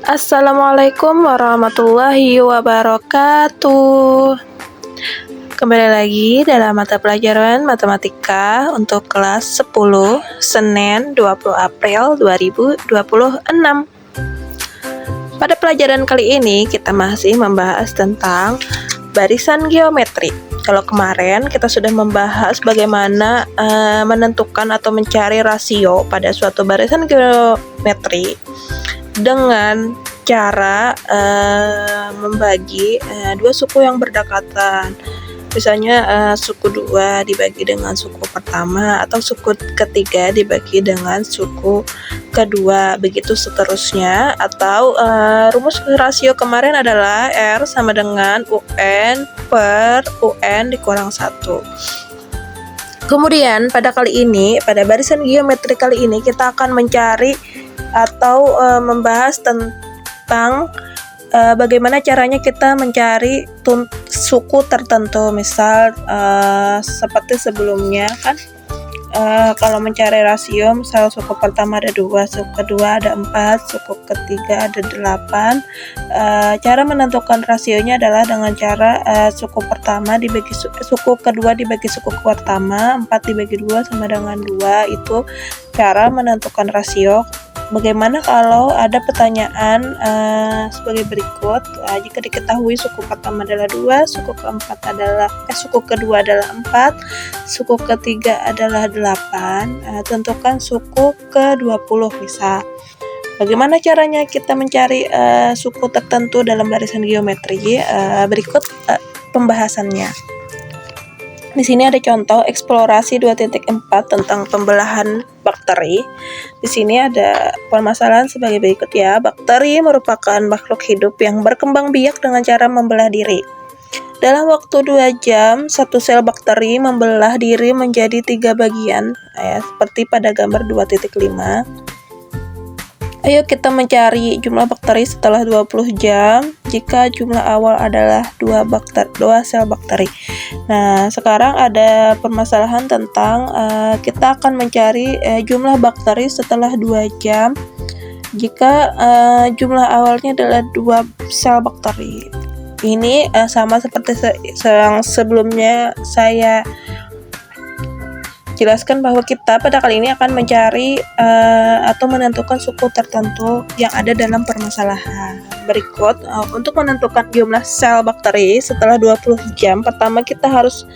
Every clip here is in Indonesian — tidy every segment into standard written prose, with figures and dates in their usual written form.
Assalamualaikum warahmatullahi wabarakatuh. Kembali lagi dalam mata pelajaran matematika untuk kelas 10 Senin 20 April 2026. Pada pelajaran kali ini kita masih membahas tentang barisan geometri. Kalau kemarin kita sudah membahas bagaimana menentukan atau mencari rasio pada suatu barisan geometri dengan cara membagi dua suku yang berdekatan. Misalnya suku 2 dibagi dengan suku pertama, atau suku ketiga dibagi dengan suku kedua, begitu seterusnya. Atau rumus rasio kemarin adalah R sama dengan UN per UN dikurang 1. Kemudian pada barisan geometri kali ini kita akan mencari atau membahas tentang bagaimana caranya kita mencari suku tertentu. Misal seperti sebelumnya kan, kalau mencari rasio, misal suku pertama ada 2, suku kedua ada 4, suku ketiga ada 8. Cara menentukan rasionya adalah dengan cara suku kedua dibagi suku pertama, 4 dibagi 2 sama dengan 2. Itu cara menentukan rasio. Bagaimana kalau ada pertanyaan sebagai berikut? Jika diketahui suku pertama adalah 2, suku kedua adalah 4, suku ketiga adalah 8, tentukan suku ke-20 misal. Bagaimana caranya kita mencari suku tertentu dalam barisan geometri? Berikut pembahasannya. Di sini ada contoh eksplorasi 2.4 tentang pembelahan bakteri. Di sini ada permasalahan sebagai berikut ya. Bakteri merupakan makhluk hidup yang berkembang biak dengan cara membelah diri. Dalam waktu 2 jam, satu sel bakteri membelah diri menjadi 3 bagian, seperti pada gambar 2.5. Ayo kita mencari jumlah bakteri setelah 20 jam jika jumlah awal adalah 2 sel bakteri. Nah, sekarang ada permasalahan tentang kita akan mencari jumlah bakteri setelah 2 jam jika jumlah awalnya adalah 2 sel bakteri. Ini sama seperti yang sebelumnya saya jelaskan, bahwa kita pada kali ini akan mencari atau menentukan suku tertentu yang ada dalam permasalahan. Berikut untuk menentukan jumlah sel bakteri setelah 20 jam, pertama kita harus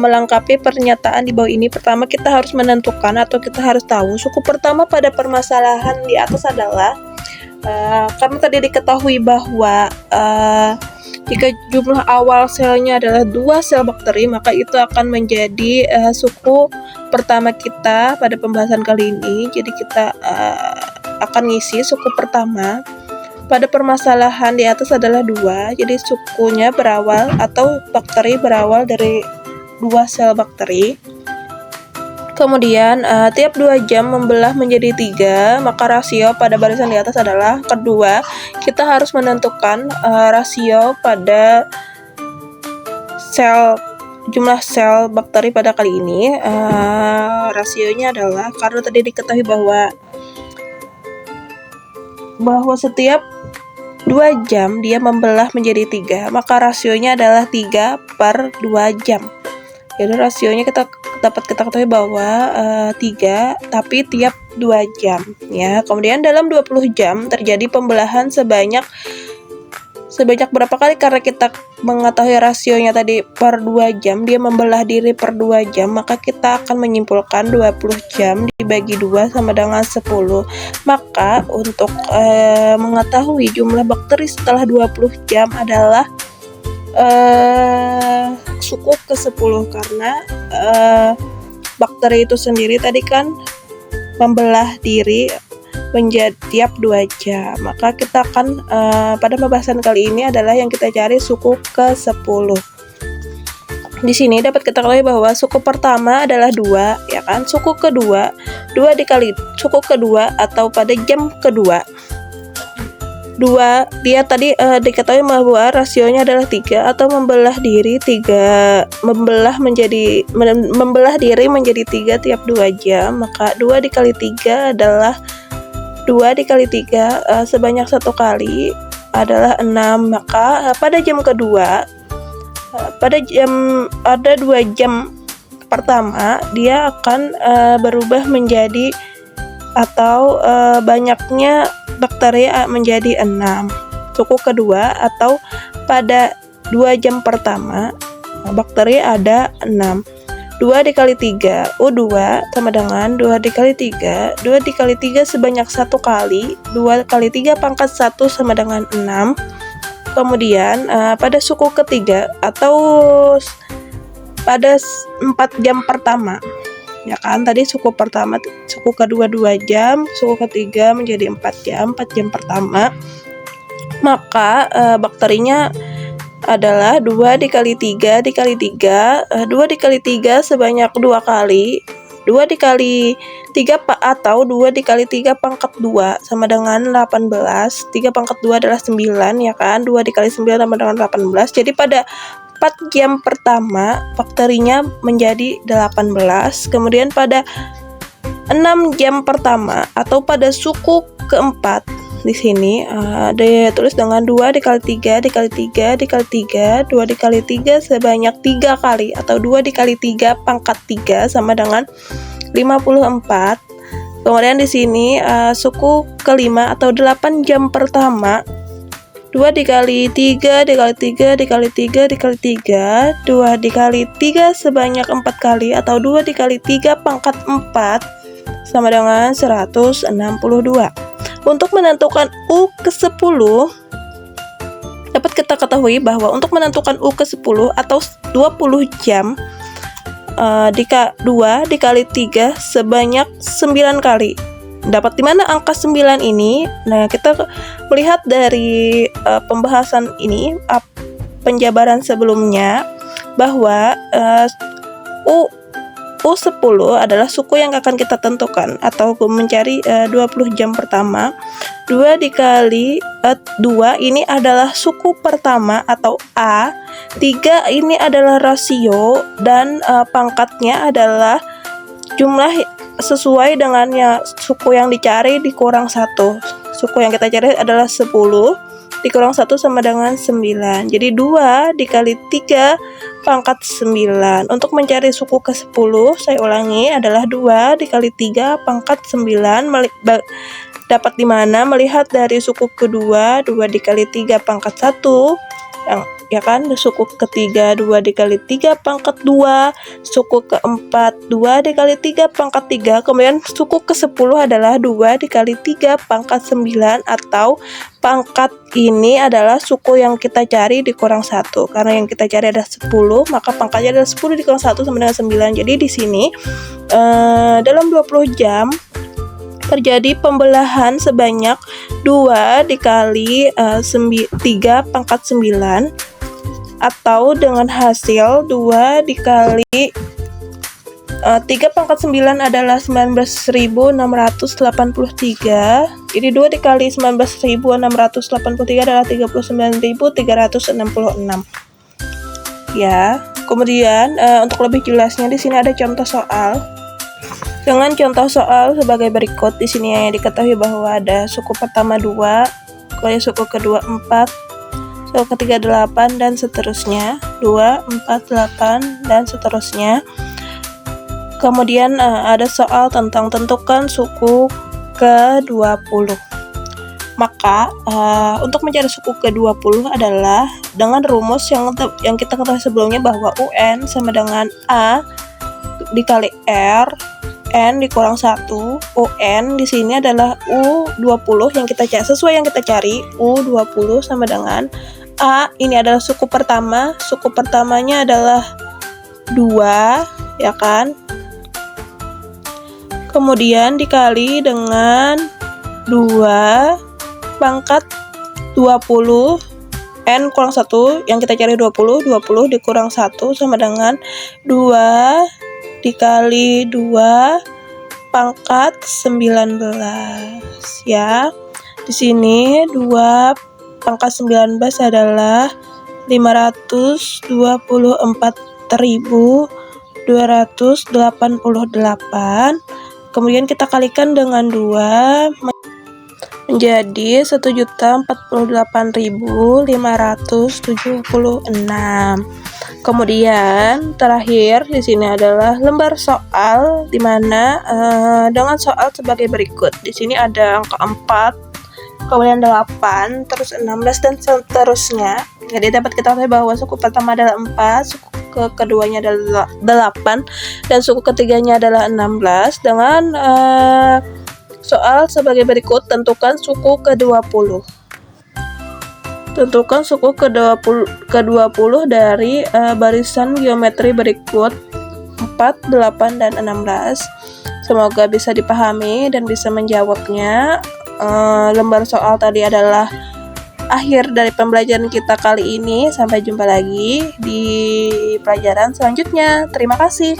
melengkapi pernyataan di bawah ini. Pertama kita harus menentukan atau kita harus tahu suku pertama pada permasalahan di atas adalah karena tadi diketahui bahwa jika jumlah awal selnya adalah 2 sel bakteri, maka itu akan menjadi suku pertama kita pada pembahasan kali ini. Jadi kita akan ngisi suku pertama pada permasalahan di atas adalah 2. Jadi sukunya berawal atau bakteri berawal dari 2 sel bakteri. Kemudian tiap 2 jam membelah menjadi 3, maka rasio pada barisan di atas adalah kedua. Kita harus menentukan rasio pada jumlah sel bakteri pada kali ini. Rasionya adalah, karena tadi diketahui bahwa setiap 2 jam dia membelah menjadi 3, maka rasionya adalah 3 per 2 jam. Jadi rasionya kita dapat kita ketahui bahwa 3 tapi tiap 2 jam ya. Kemudian dalam 20 jam terjadi pembelahan sebanyak berapa kali? Karena kita mengetahui rasionya tadi per 2 jam, dia membelah diri per 2 jam, maka kita akan menyimpulkan 20 jam dibagi 2 sama dengan 10. Maka untuk mengetahui jumlah bakteri setelah 20 jam adalah suku ke-10, karena bakteri itu sendiri tadi kan membelah diri menjadi tiap 2 jam. Maka kita akan pada pembahasan kali ini adalah yang kita cari suku ke-10. Di sini dapat kita ketahui bahwa suku pertama adalah 2, ya kan? Suku kedua 2 dikali suku kedua atau pada jam kedua 2, dia tadi diketahui bahwa rasionya adalah 3, atau membelah diri menjadi 3 tiap 2 jam, maka 2 dikali 3 adalah 2 dikali 3 sebanyak 1 kali adalah 6. Maka pada jam kedua, pada 2 jam pertama dia akan berubah menjadi atau banyaknya bakteri menjadi 6 suku kedua, atau pada 2 jam pertama bakteri ada 6. 2 dikali 3 U2 sama dengan 2 dikali 3 2 dikali 3 sebanyak 1 kali, 2 kali 3 pangkat 1 sama dengan 6. Kemudian pada suku ketiga atau pada 4 jam pertama, ya kan, tadi suku pertama, suku kedua 2 jam, suku ketiga menjadi 4 jam, 4 jam pertama, maka bakterinya adalah 2 dikali 3 dikali 3 2 dikali 3 sebanyak 2 kali, 2 dikali 3 atau 2 dikali 3 pangkat 2 sama dengan 18. 3 pangkat 2 adalah 9, ya kan, 2 dikali 9 sama dengan 18. Jadi pada 4 jam pertama bakterinya menjadi 18. Kemudian pada 6 jam pertama atau pada suku keempat, di sini ditulis dengan 2 dikali 3 dikali 3 dikali 3 2 dikali 3 sebanyak 3 kali, atau 2 dikali 3 pangkat 3 sama dengan 54. Kemudian di sini suku kelima atau 8 jam pertama, 2 dikali 3 dikali 3 dikali 3 dikali 3 2 dikali 3 sebanyak 4 kali, atau 2 dikali 3 pangkat 4 sama dengan 162. Untuk menentukan U ke-10, dapat kita ketahui bahwa untuk menentukan U ke-10 atau 20 jam, 2 dikali 3 sebanyak 9 kali. Dapat di mana angka 9 ini? Nah, kita melihat dari pembahasan ini, penjabaran sebelumnya, bahwa U10 adalah suku yang akan kita tentukan atau mencari 20 jam pertama. 2 dikali 2 ini adalah suku pertama atau A. 3 ini adalah rasio, dan pangkatnya adalah jumlah sesuai dengan suku yang dicari dikurang 1. Suku yang kita cari adalah 10 dikurang 1 sama dengan 9. Jadi 2 dikali 3 pangkat 9. Untuk mencari suku ke-10, saya ulangi, adalah 2 dikali 3 pangkat 9. Dapat di mana? Melihat dari suku kedua, 2 dikali 3 pangkat 1, ya kan, suku ketiga 2 dikali 3 pangkat 2, suku keempat 2 dikali 3 pangkat 3, kemudian suku ke-10 adalah 2 dikali 3 pangkat 9, atau pangkat ini adalah suku yang kita cari dikurang 1. Karena yang kita cari adalah 10, maka pangkatnya adalah 10 dikurang 1 sama dengan 9. Jadi di sini dalam 20 jam terjadi pembelahan sebanyak 2 dikali 3 pangkat 9, atau dengan hasil 2 dikali 3 pangkat 9 adalah 19.683. Jadi 2 dikali 19.683 adalah 39.366. Ya, kemudian untuk lebih jelasnya di sini ada contoh soal. Dengan contoh soal sebagai berikut, di sini yang diketahui bahwa ada suku pertama 2, kemudian suku kedua 4, suku ketiga 8, dan seterusnya, 2, 4, 8, dan seterusnya. Kemudian ada soal tentang tentukan suku ke-20. Maka untuk mencari suku ke-20 adalah dengan rumus yang kita ketahui sebelumnya, bahwa UN sama dengan A dikali R, N dikurang 1. UN di sini adalah U20 yang kita cari, sesuai yang kita cari, U20 sama dengan A, ini adalah suku pertama, suku pertamanya adalah 2, ya kan? Kemudian dikali dengan 2 pangkat 20, N kurang 1, yang kita cari 20 dikurang 1 sama dengan 2 dikali 2 pangkat 19, ya. Di sini 2 pangkat 19 adalah 524.288. Kemudian kita kalikan dengan 2, menjadi 1.048.576. Kemudian terakhir di sini adalah lembar soal, di mana dengan soal sebagai berikut. Di sini ada angka 4, kemudian 8, terus 16 dan seterusnya. Jadi dapat kita ketahui bahwa suku pertama adalah 4, suku keduanya adalah 8, dan suku ketiganya adalah 16. Dengan soal sebagai berikut, tentukan suku ke-20. Tentukan suku ke-20 dari barisan geometri berikut 4, 8, dan 16. Semoga bisa dipahami dan bisa menjawabnya. Lembar soal tadi adalah akhir dari pembelajaran kita kali ini. Sampai jumpa lagi di pelajaran selanjutnya. Terima kasih.